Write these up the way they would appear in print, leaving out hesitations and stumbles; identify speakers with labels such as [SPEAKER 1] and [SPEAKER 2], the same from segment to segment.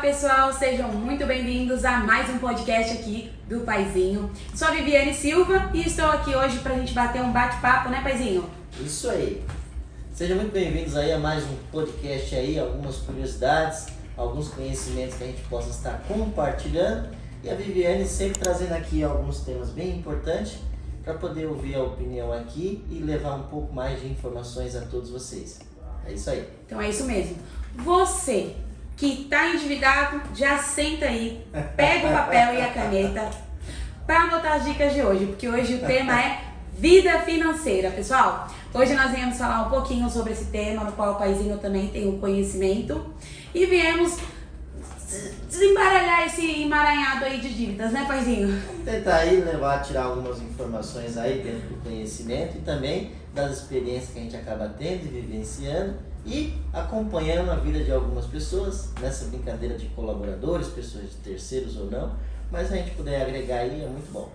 [SPEAKER 1] pessoal, sejam muito bem-vindos a mais um podcast aqui do Paizinho. Sou a Viviane Silva e estou aqui hoje pra gente bater um bate-papo, né, Paizinho?
[SPEAKER 2] Isso aí. Sejam muito bem-vindos aí a mais um podcast aí, algumas curiosidades, alguns conhecimentos que a gente possa estar compartilhando e a Viviane sempre trazendo aqui alguns temas bem importantes para poder ouvir a opinião aqui e levar um pouco mais de informações a todos vocês. É isso aí.
[SPEAKER 1] Então é isso mesmo. Você que está endividado, já senta aí, pega o papel e a caneta para anotar as dicas de hoje, porque hoje o tema é vida financeira, pessoal. Hoje nós viemos falar um pouquinho sobre esse tema, no qual o Paizinho também tem um conhecimento, e viemos desembaralhar esse emaranhado aí de dívidas, né, Paizinho?
[SPEAKER 2] Vamos tentar aí tirar algumas informações aí dentro do conhecimento e também das experiências que a gente acaba tendo e vivenciando e acompanhando a vida de algumas pessoas nessa brincadeira de colaboradores, pessoas de terceiros ou não, mas a gente puder agregar aí é muito bom.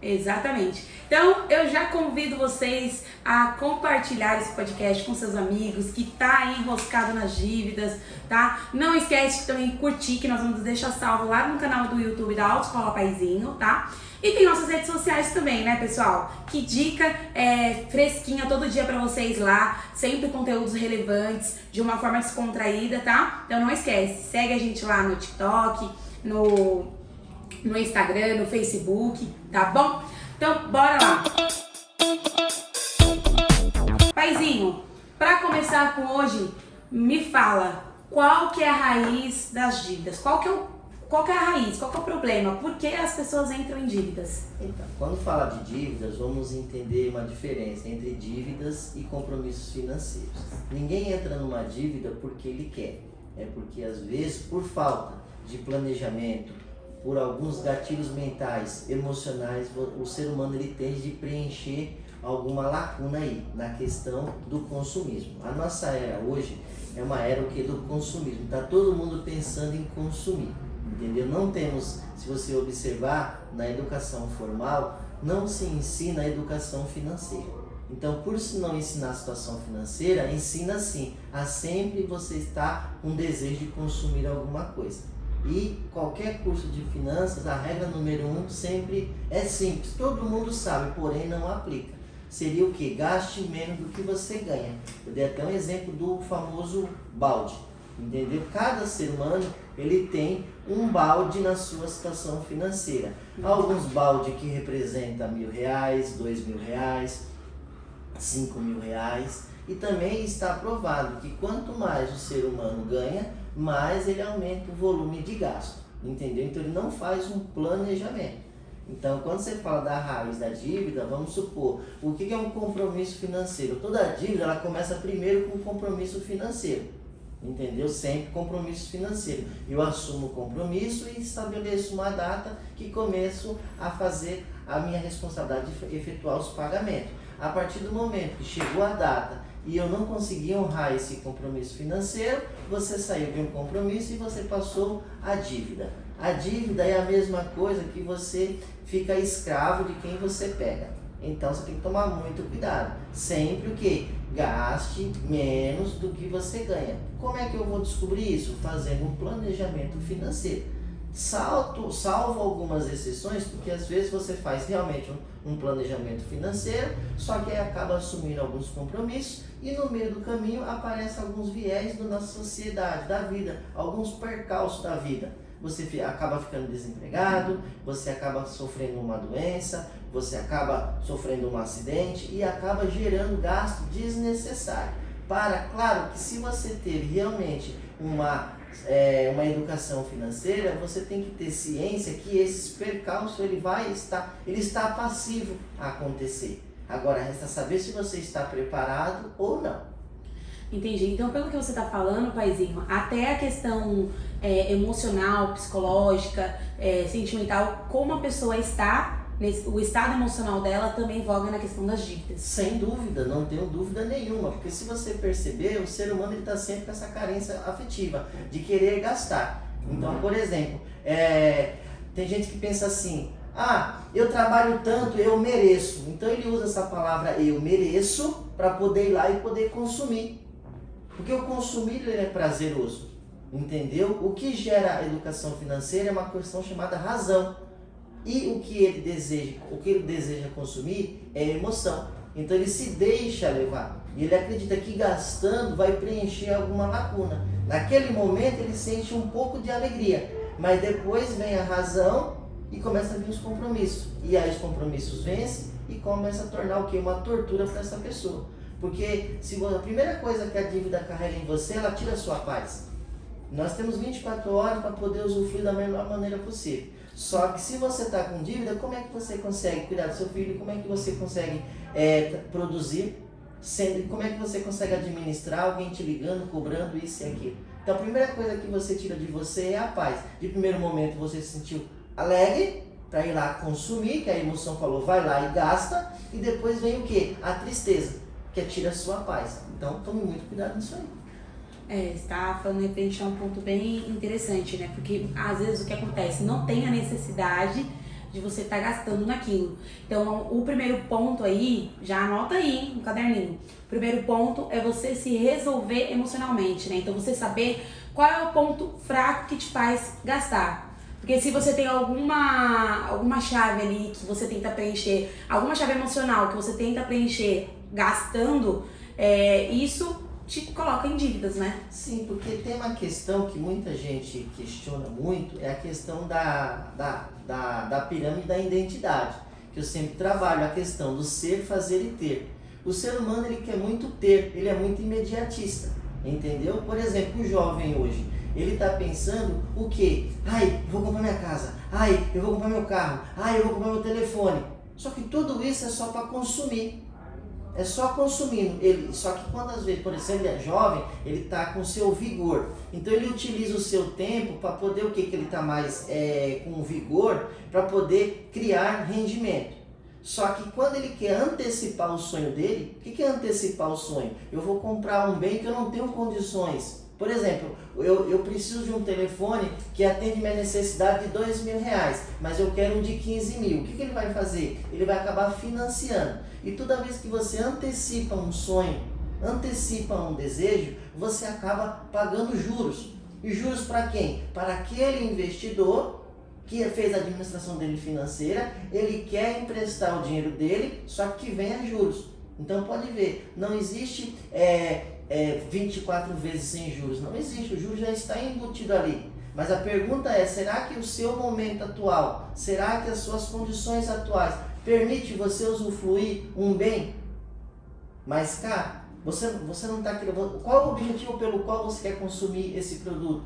[SPEAKER 1] Exatamente. Então eu já convido vocês a compartilhar esse podcast com seus amigos que tá aí enroscado nas dívidas, tá? Não esquece de também curtir, que nós vamos deixar salvo lá no canal do YouTube da Autoescola Paizinho, tá? E tem nossas redes sociais também, né, pessoal? Que dica fresquinha todo dia pra vocês lá, sempre conteúdos relevantes, de uma forma descontraída, tá? Então não esquece, segue a gente lá no TikTok, no Instagram, no Facebook, tá bom? Então, bora lá! Paizinho, pra começar com hoje, me fala, qual que é a raiz das dívidas? Qual que é a raiz? Qual que é o problema? Por que as pessoas entram em dívidas?
[SPEAKER 2] Então, quando fala de dívidas, vamos entender uma diferença entre dívidas e compromissos financeiros. Ninguém entra numa dívida porque ele quer, é porque às vezes, por falta de planejamento, por alguns gatilhos mentais, emocionais, o ser humano ele tende de preencher alguma lacuna aí na questão do consumismo. A nossa era hoje é uma era do consumismo. Está todo mundo pensando em consumir, entendeu? Não temos, se você observar, na educação formal, não se ensina a educação financeira. Então, por se não ensinar a situação financeira, ensina sim a sempre você estar com desejo de consumir alguma coisa. E qualquer curso de finanças, a regra número 1 sempre é simples, todo mundo sabe, porém não aplica. Seria o que? Gaste menos do que você ganha. Eu dei até um exemplo do famoso balde, entendeu? Cada ser humano ele tem um balde na sua situação financeira. Alguns balde que representa R$1.000, R$2.000, R$5.000. E também está provado que quanto mais o ser humano ganha, mais ele aumenta o volume de gasto, entendeu? Então ele não faz um planejamento. Então quando você fala da raiz da dívida, vamos supor, o que é um compromisso financeiro? Toda dívida ela começa primeiro com um compromisso financeiro, entendeu? Sempre compromisso financeiro. Eu assumo o compromisso e estabeleço uma data que começo a fazer a minha responsabilidade de efetuar os pagamentos. A partir do momento que chegou a data e eu não consegui honrar esse compromisso financeiro, você saiu de um compromisso e você passou a dívida. A dívida é a mesma coisa que você fica escravo de quem você pega. Então você tem que tomar muito cuidado. Sempre o que? Gaste menos do que você ganha. Como é que eu vou descobrir isso? Fazendo um planejamento financeiro. Salvo algumas exceções, porque às vezes você faz realmente um planejamento financeiro, só que aí acaba assumindo alguns compromissos e no meio do caminho aparecem alguns viés da nossa sociedade, da vida, alguns percalços da vida. Você acaba ficando desempregado, você acaba sofrendo uma doença, você acaba sofrendo um acidente e acaba gerando gasto desnecessário. Claro que se você teve realmente uma educação financeira, você tem que ter ciência que esses percalços ele está passivo a acontecer. Agora resta saber se você está preparado ou não.
[SPEAKER 1] Entendi. Então, pelo que você está falando, Paizinho, até a questão emocional, psicológica, sentimental, como a pessoa está, o estado emocional dela também voga na questão das dívidas.
[SPEAKER 2] Sem dúvida, não tenho dúvida nenhuma, porque se você perceber, o ser humano está sempre com essa carência afetiva, de querer gastar. Então, por exemplo, tem gente que pensa assim, eu trabalho tanto, eu mereço. Então ele usa essa palavra eu mereço para poder ir lá e poder consumir. Porque o consumir ele é prazeroso. entendeu? O que gera a educação financeira é uma questão chamada razão. E o que ele deseja consumir é emoção. Então ele se deixa levar. E ele acredita que gastando vai preencher alguma lacuna. Naquele momento ele sente um pouco de alegria, mas depois vem a razão e começa a vir os compromissos. E aí os compromissos vencem e começa a tornar o quê? Uma tortura para essa pessoa. Porque a primeira coisa que a dívida carrega em você, ela tira a sua paz. Nós temos 24 horas para poder usufruir da melhor maneira possível. Só que se você está com dívida, como é que você consegue cuidar do seu filho? Como é que você consegue produzir? Como é que você consegue administrar alguém te ligando, cobrando isso e aquilo? Então a primeira coisa que você tira de você é a paz. De primeiro momento você se sentiu alegre para ir lá consumir, que a emoção falou vai lá e gasta, e depois vem o quê? A tristeza, que tira a sua paz. Então tome muito cuidado nisso aí.
[SPEAKER 1] Você está falando referente a um ponto bem interessante, né? Porque às vezes o que acontece, não tem a necessidade de você estar gastando naquilo. Então o primeiro ponto aí, já anota aí no caderninho. O primeiro ponto é você se resolver emocionalmente, né? Então você saber qual é o ponto fraco que te faz gastar. Porque se você tem alguma chave ali que você tenta preencher, alguma chave emocional que você tenta preencher gastando, isso te coloca em dívidas, né?
[SPEAKER 2] Sim, porque tem uma questão que muita gente questiona muito, é a questão da pirâmide da identidade, que eu sempre trabalho, a questão do ser, fazer e ter. O ser humano, ele quer muito ter, ele é muito imediatista, entendeu? Por exemplo, o jovem hoje, ele está pensando o quê? Ai, eu vou comprar minha casa, ai, eu vou comprar meu carro, ai, eu vou comprar meu telefone. Só que tudo isso é só para consumir. É só consumindo. Só que quando às vezes, por exemplo, ele é jovem, ele está com seu vigor. Então ele utiliza o seu tempo para poder o que ele está mais com vigor, para poder criar rendimento. Só que quando ele quer antecipar o sonho dele, o que é antecipar o sonho? Eu vou comprar um bem que eu não tenho condições. Por exemplo, eu preciso de um telefone que atende minha necessidade de R$2.000, mas eu quero um de 15 mil. O que ele vai fazer? Ele vai acabar financiando. E toda vez que você antecipa um sonho, antecipa um desejo, você acaba pagando juros. E juros para quem? Para aquele investidor que fez a administração dele financeira, ele quer emprestar o dinheiro dele, só que vem a juros. Então pode ver, não existe 24 vezes sem juros, não existe, o juros já está embutido ali. Mas a pergunta é, será que o seu momento atual, será que as suas condições atuais permite você usufruir um bem mais caro? Você não está querendo. Qual é o objetivo pelo qual você quer consumir esse produto?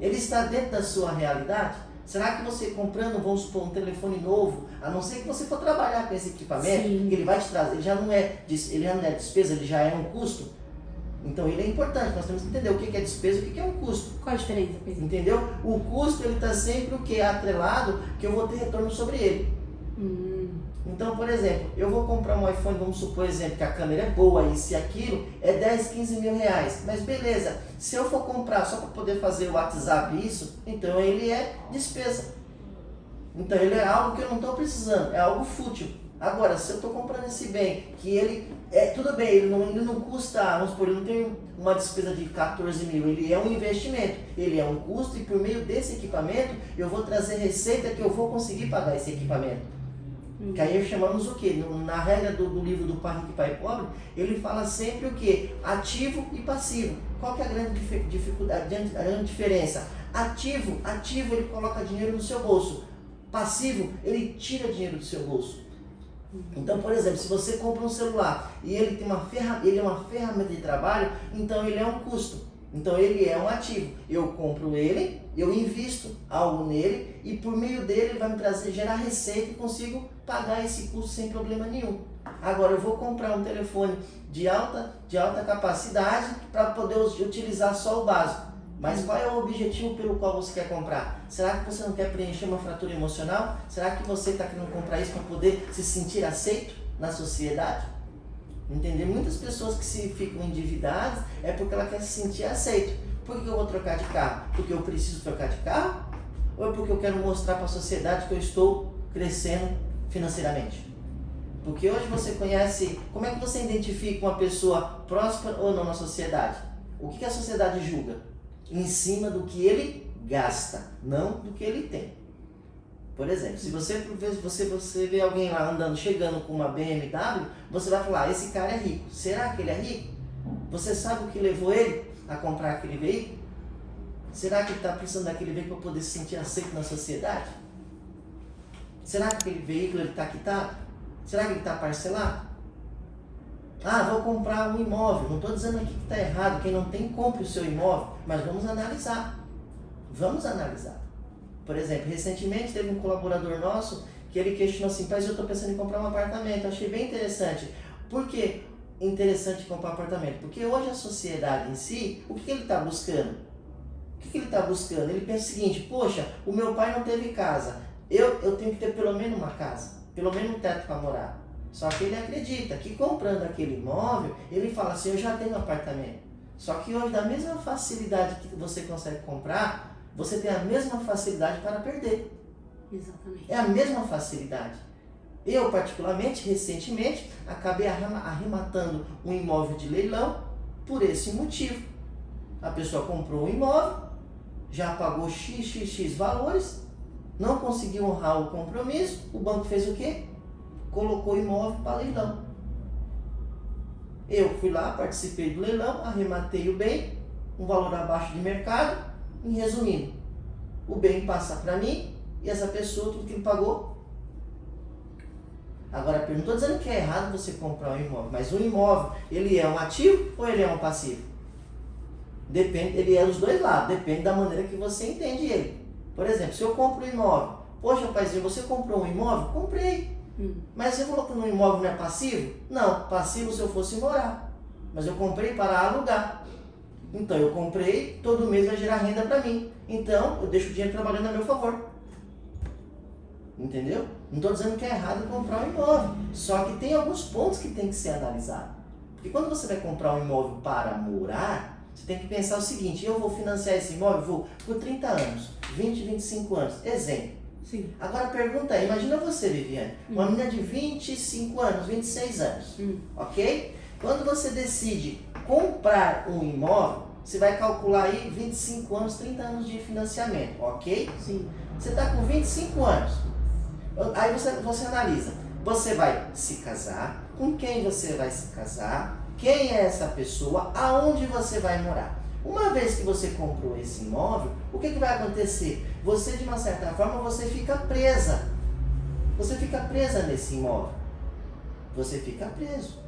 [SPEAKER 2] Ele está dentro da sua realidade? Será que você comprando, vamos supor, um telefone novo, a não ser que você for trabalhar com esse equipamento, que ele vai te trazer, ele já não é despesa, ele já é um custo? Então ele é importante, nós temos que entender o que é despesa e o que é um custo.
[SPEAKER 1] Qual a diferença?
[SPEAKER 2] Entendeu? O custo ele está sempre o que? Atrelado, que eu vou ter retorno sobre ele. Então, por exemplo, eu vou comprar um iPhone, vamos supor, exemplo, que a câmera é boa, isso e aquilo, é 10, 15 mil reais. Mas beleza, se eu for comprar só para poder fazer o WhatsApp isso, então ele é despesa. Então ele é algo que eu não estou precisando, é algo fútil. Agora, se eu estou comprando esse bem, que ele tudo bem, ele não custa, vamos supor, ele não tem uma despesa de 14 mil, ele é um investimento, ele é um custo e por meio desse equipamento eu vou trazer receita que eu vou conseguir pagar esse equipamento. Que aí chamamos o quê? Na regra do livro do Pai Rico e Pai Pobre, ele fala sempre o quê? Ativo e passivo. Qual que é a grande dificuldade, a grande diferença? Ativo ele coloca dinheiro no seu bolso. Passivo, ele tira dinheiro do seu bolso. Então, por exemplo, se você compra um celular e ele é uma ferramenta de trabalho, então ele é um custo. Então ele é um ativo. Eu compro ele, eu invisto algo nele e por meio dele ele vai me gerar receita e consigo pagar esse custo sem problema nenhum. Agora eu vou comprar um telefone de alta capacidade para poder utilizar só o básico. Mas qual é o objetivo pelo qual você quer comprar? Será que você não quer preencher uma fratura emocional? Será que você está querendo comprar isso para poder se sentir aceito na sociedade? Entender? Muitas pessoas que se ficam endividadas é porque ela quer se sentir aceito. Por que eu vou trocar de carro? Porque eu preciso trocar de carro? Ou é porque eu quero mostrar para a sociedade que eu estou crescendo financeiramente? Porque hoje você conhece, como é que você identifica uma pessoa próspera ou não na sociedade? O que a sociedade julga? em cima do que ele gasta, não do que ele tem. Por exemplo, se você vê alguém lá andando, chegando com uma BMW, você vai falar, esse cara é rico. Será que ele é rico? Você sabe o que levou ele a comprar aquele veículo? Será que ele está precisando daquele veículo para poder se sentir aceito na sociedade? Será que aquele veículo está quitado? Será que ele está parcelado? Ah, vou comprar um imóvel. Não estou dizendo aqui que está errado. Quem não tem, compre o seu imóvel. Mas vamos analisar. Vamos analisar. Por exemplo, recentemente teve um colaborador nosso que ele questionou assim, mas eu estou pensando em comprar um apartamento. Eu achei bem interessante. Por que interessante comprar um apartamento? Porque hoje a sociedade em si, o que ele está buscando? O que ele está buscando? Ele pensa o seguinte, poxa, o meu pai não teve casa. Eu tenho que ter pelo menos uma casa. Pelo menos um teto para morar. Só que ele acredita que comprando aquele imóvel, ele fala assim, eu já tenho um apartamento. Só que hoje, da mesma facilidade que você consegue comprar, você tem a mesma facilidade para perder.
[SPEAKER 1] Exatamente.
[SPEAKER 2] É a mesma facilidade. Eu, particularmente, recentemente, acabei arrematando um imóvel de leilão por esse motivo. A pessoa comprou um imóvel, já pagou XXX valores, não conseguiu honrar o compromisso, o banco fez o quê? Colocou o imóvel para leilão. Eu fui lá, participei do leilão, arrematei o bem, um valor abaixo de mercado, em resumindo, o bem passa para mim e essa pessoa, tudo que ele pagou. Agora, eu não estou dizendo que é errado você comprar um imóvel, mas o imóvel, ele é um ativo ou ele é um passivo? Depende, ele é dos dois lados, depende da maneira que você entende ele. Por exemplo, se eu compro um imóvel, poxa, paizinho, você comprou um imóvel? Comprei. Mas você falou que um imóvel não é passivo? Não, passivo se eu fosse morar. Mas eu comprei para alugar. Então eu comprei, todo mês vai gerar renda para mim. Então eu deixo o dinheiro trabalhando a meu favor. Entendeu? Não estou dizendo que é errado comprar um imóvel. Só que tem alguns pontos que tem que ser analisado. Porque quando você vai comprar um imóvel para morar, você tem que pensar o seguinte, eu vou financiar esse imóvel por 30 anos, 20, 25 anos. Exemplo.
[SPEAKER 1] Sim.
[SPEAKER 2] Agora pergunta aí, imagina você, Viviane, uma menina de 25 anos, 26 anos, ok? Quando você decide comprar um imóvel, você vai calcular aí 25 anos, 30 anos de financiamento, ok?
[SPEAKER 1] Sim.
[SPEAKER 2] Você está com 25 anos, aí você analisa, você vai se casar, com quem você vai se casar, quem é essa pessoa, aonde você vai morar. Uma vez que você comprou esse imóvel, o que vai acontecer? Você, de uma certa forma, você fica presa. Você fica presa nesse imóvel. Você fica preso.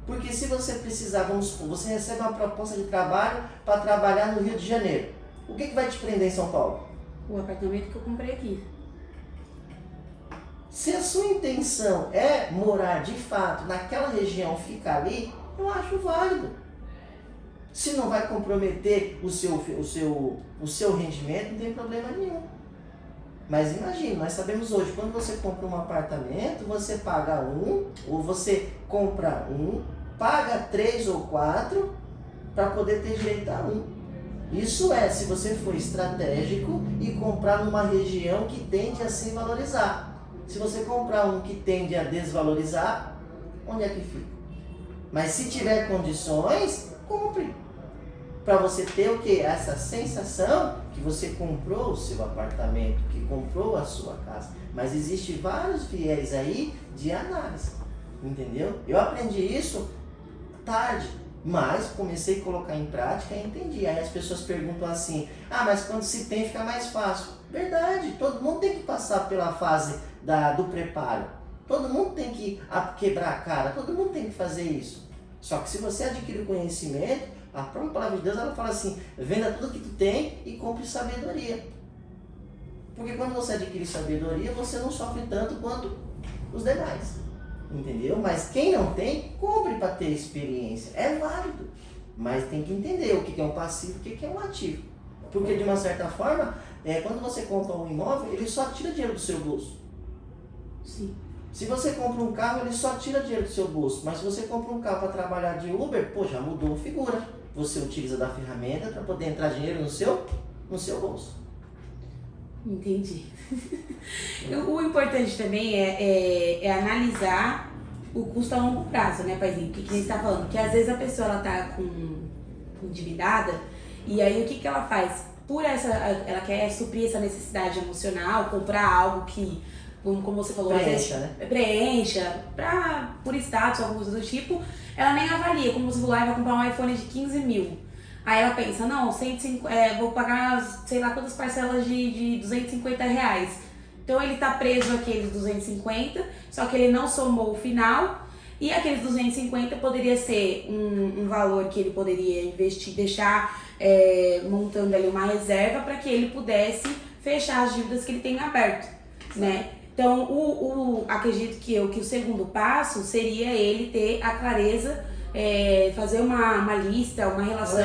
[SPEAKER 2] Porque se você precisar, vamos supor, você recebe uma proposta de trabalho para trabalhar no Rio de Janeiro. O que vai te prender em São Paulo?
[SPEAKER 1] O apartamento que eu comprei aqui.
[SPEAKER 2] Se a sua intenção é morar de fato naquela região, ficar ali, eu acho válido. Se não vai comprometer o seu rendimento, não tem problema nenhum. Mas imagine, nós sabemos hoje, quando você compra um apartamento, você paga um, ou você compra um, paga 3 ou 4 para poder ter direito a um. Isso é, se você for estratégico e comprar numa região que tende a se valorizar. Se você comprar um que tende a desvalorizar, onde é que fica? Mas se tiver condições, compre. Para você ter o quê? Essa sensação que você comprou o seu apartamento, que comprou a sua casa. Mas existe vários viés aí de análise, entendeu? Eu aprendi isso tarde, mas comecei a colocar em prática e entendi. Aí as pessoas perguntam assim, mas quando se tem fica mais fácil. Verdade, todo mundo tem que passar pela fase do preparo. Todo mundo tem que quebrar a cara, todo mundo tem que fazer isso. Só que se você adquire o conhecimento, a própria palavra de Deus, ela fala assim, venda tudo que tu tem e compre sabedoria. Porque quando você adquire sabedoria, você não sofre tanto quanto os demais. Entendeu? Mas quem não tem, compre para ter experiência. É válido. Mas tem que entender o que é um passivo e o que é um ativo. Porque de uma certa forma, quando você compra um imóvel, ele só tira dinheiro do seu bolso.
[SPEAKER 1] Sim.
[SPEAKER 2] Se você compra um carro, ele só tira dinheiro do seu bolso. Mas se você compra um carro para trabalhar de Uber, já mudou a figura. Você utiliza da ferramenta para poder entrar dinheiro no seu bolso.
[SPEAKER 1] Entendi. O importante também é analisar o custo a longo prazo, né, paizinho? Que a gente está falando? Que às vezes a pessoa ela tá endividada E aí o que ela faz? Ela quer suprir essa necessidade emocional, comprar algo que, como você falou,
[SPEAKER 2] Preencha,
[SPEAKER 1] às vezes,
[SPEAKER 2] né?
[SPEAKER 1] Preencha, por status, alguma coisa do tipo, ela nem avalia, como você falou, vai comprar um iPhone de 15 mil. Aí ela pensa, não, 150, vou pagar sei lá quantas parcelas de 250 reais. Então ele tá preso àqueles 250, só que ele não somou o final, e aqueles 250 poderia ser um valor que ele poderia investir, deixar montando ali uma reserva para que ele pudesse fechar as dívidas que ele tem aberto, né? Então, acredito que o segundo passo seria ele ter a clareza, fazer uma lista, uma relação,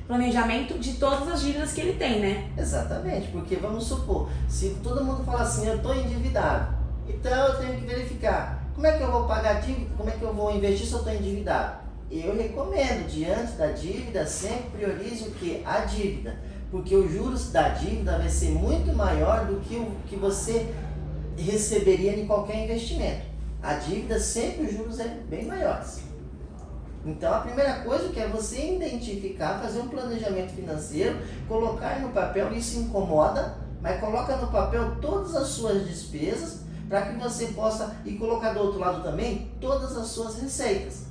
[SPEAKER 1] planejamento de todas as dívidas que ele tem, né?
[SPEAKER 2] Exatamente, porque vamos supor, se todo mundo fala assim, eu estou endividado, então eu tenho que verificar como é que eu vou pagar a dívida, como é que eu vou investir se eu estou endividado. Eu recomendo, diante da dívida, sempre priorize o que? A dívida, porque os juros da dívida vai ser muito maior do que o que você receberia em qualquer investimento. A dívida sempre os juros é bem maiores. Então a primeira coisa que é você identificar, fazer um planejamento financeiro, colocar no papel, isso incomoda, mas coloca no papel todas as suas despesas para que você possa, e colocar do outro lado também, todas as suas receitas.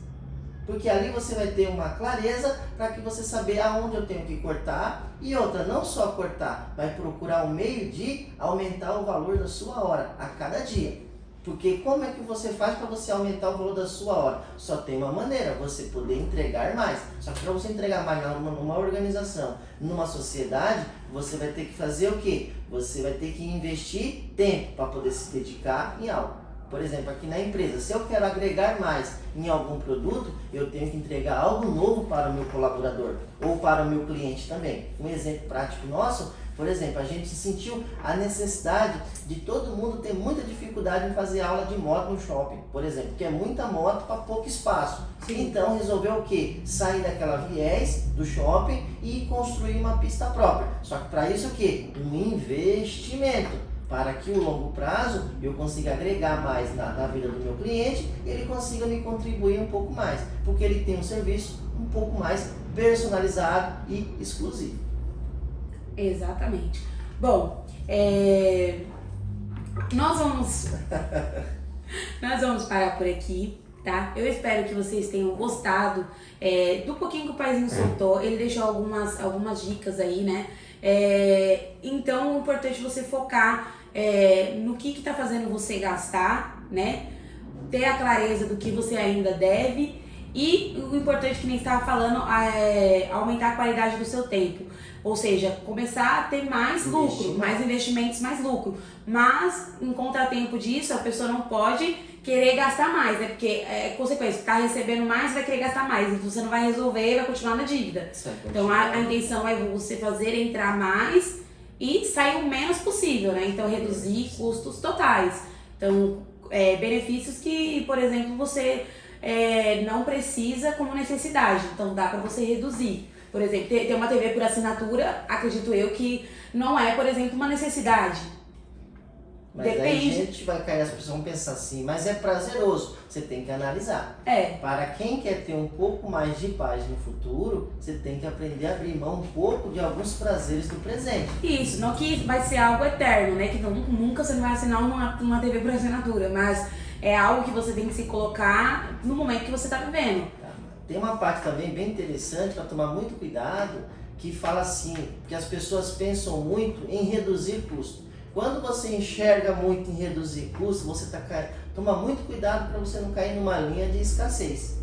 [SPEAKER 2] Porque ali você vai ter uma clareza para que você saber aonde eu tenho que cortar, e outra, não só cortar, vai procurar um meio de aumentar o valor da sua hora a cada dia. Porque como é que você faz para você aumentar o valor da sua hora? Só tem uma maneira, você poder entregar mais. Só que para você entregar mais numa organização, numa sociedade, você vai ter que fazer o quê? Você vai ter que investir tempo para poder se dedicar em algo. Por exemplo, aqui na empresa, se eu quero agregar mais em algum produto, eu tenho que entregar algo novo para o meu colaborador ou para o meu cliente também. Um exemplo prático nosso, por exemplo, a gente sentiu a necessidade de todo mundo ter muita dificuldade em fazer aula de moto no shopping, por exemplo, porque é muita moto para pouco espaço. Sim. Então resolveu o quê? Sair daquela viés do shopping e construir uma pista própria. Só que para isso o quê? Um investimento. Para que o longo prazo eu consiga agregar mais na vida do meu cliente, ele consiga me contribuir um pouco mais, porque ele tem um serviço um pouco mais personalizado e exclusivo.
[SPEAKER 1] Exatamente. Bom, nós vamos parar por aqui, tá? Eu espero que vocês tenham gostado do pouquinho que o Paizinho soltou. Ele deixou algumas dicas aí, né? Então, o importante é você focar no que tá fazendo você gastar, né? Ter a clareza do que você ainda deve, e o importante, que nem estava falando, aumentar a qualidade do seu tempo. Ou seja, começar a ter mais lucro, mais investimentos, mais lucro. Mas, em contratempo disso, a pessoa não pode querer gastar mais, né? Porque é consequência, tá recebendo mais, vai querer gastar mais. Então você não vai resolver e vai continuar na dívida. Então a intenção é você fazer entrar mais e sair o menos possível, né? Então reduzir custos totais. Então, benefícios que, por exemplo, você não precisa como necessidade. Então dá para você reduzir. Por exemplo, ter uma TV por assinatura, acredito eu que não é, por exemplo, uma necessidade.
[SPEAKER 2] Mas depende. Aí a gente vai cair, as pessoas vão pensar assim, mas é prazeroso. Você tem que analisar. Para quem quer ter um pouco mais de paz no futuro, você tem que aprender a abrir mão um pouco de alguns prazeres do presente.
[SPEAKER 1] Isso, não que vai ser algo eterno, né? Que nunca você não vai assinar uma TV por assinatura, mas é algo que você tem que se colocar no momento que você está vivendo.
[SPEAKER 2] Tem uma parte também bem interessante para tomar muito cuidado, que fala assim, que as pessoas pensam muito em reduzir custo. Quando você enxerga muito em reduzir custo, você toma muito cuidado para você não cair numa linha de escassez.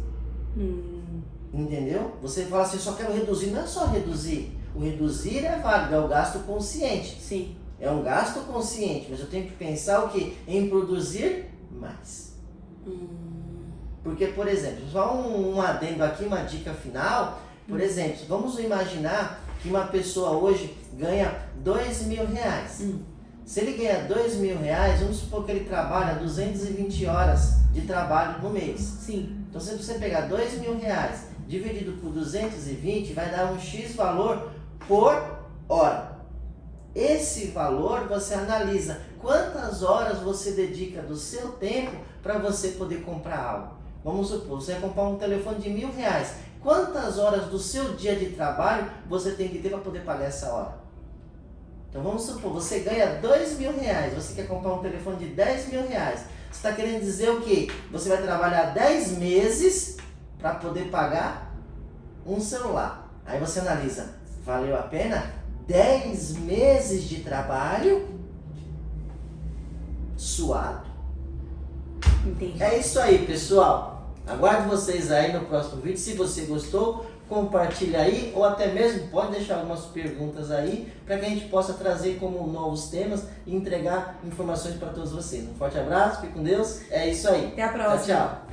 [SPEAKER 2] Entendeu? Você fala assim, só quero reduzir, não é só reduzir. O reduzir é válido, é o gasto consciente.
[SPEAKER 1] Sim.
[SPEAKER 2] É um gasto consciente, mas eu tenho que pensar o quê? Em produzir mais. Porque, por exemplo, só um adendo aqui, uma dica final. Por exemplo, vamos imaginar que uma pessoa hoje ganha R$2.000. Se ele ganha R$2.000, vamos supor que ele trabalha 220 horas de trabalho no mês.
[SPEAKER 1] Sim.
[SPEAKER 2] Então, se você pegar R$2.000 dividido por 220, vai dar um X valor por hora. Esse valor você analisa quantas horas você dedica do seu tempo para você poder comprar algo. Vamos supor, você vai comprar um telefone de R$1.000. Quantas horas do seu dia de trabalho você tem que ter para poder pagar essa hora? Então vamos supor, você ganha R$2.000, você quer comprar um telefone de R$10.000. Você está querendo dizer o quê? Você vai trabalhar 10 meses para poder pagar um celular. Aí você analisa, valeu a pena 10 meses de trabalho suado?
[SPEAKER 1] Entendi.
[SPEAKER 2] É isso aí, pessoal. Aguardo vocês aí no próximo vídeo. Se você gostou, compartilha aí, ou até mesmo pode deixar algumas perguntas aí para que a gente possa trazer como novos temas e entregar informações para todos vocês. Um forte abraço, fique com Deus. É isso aí.
[SPEAKER 1] Até a próxima.
[SPEAKER 2] Tchau, tchau.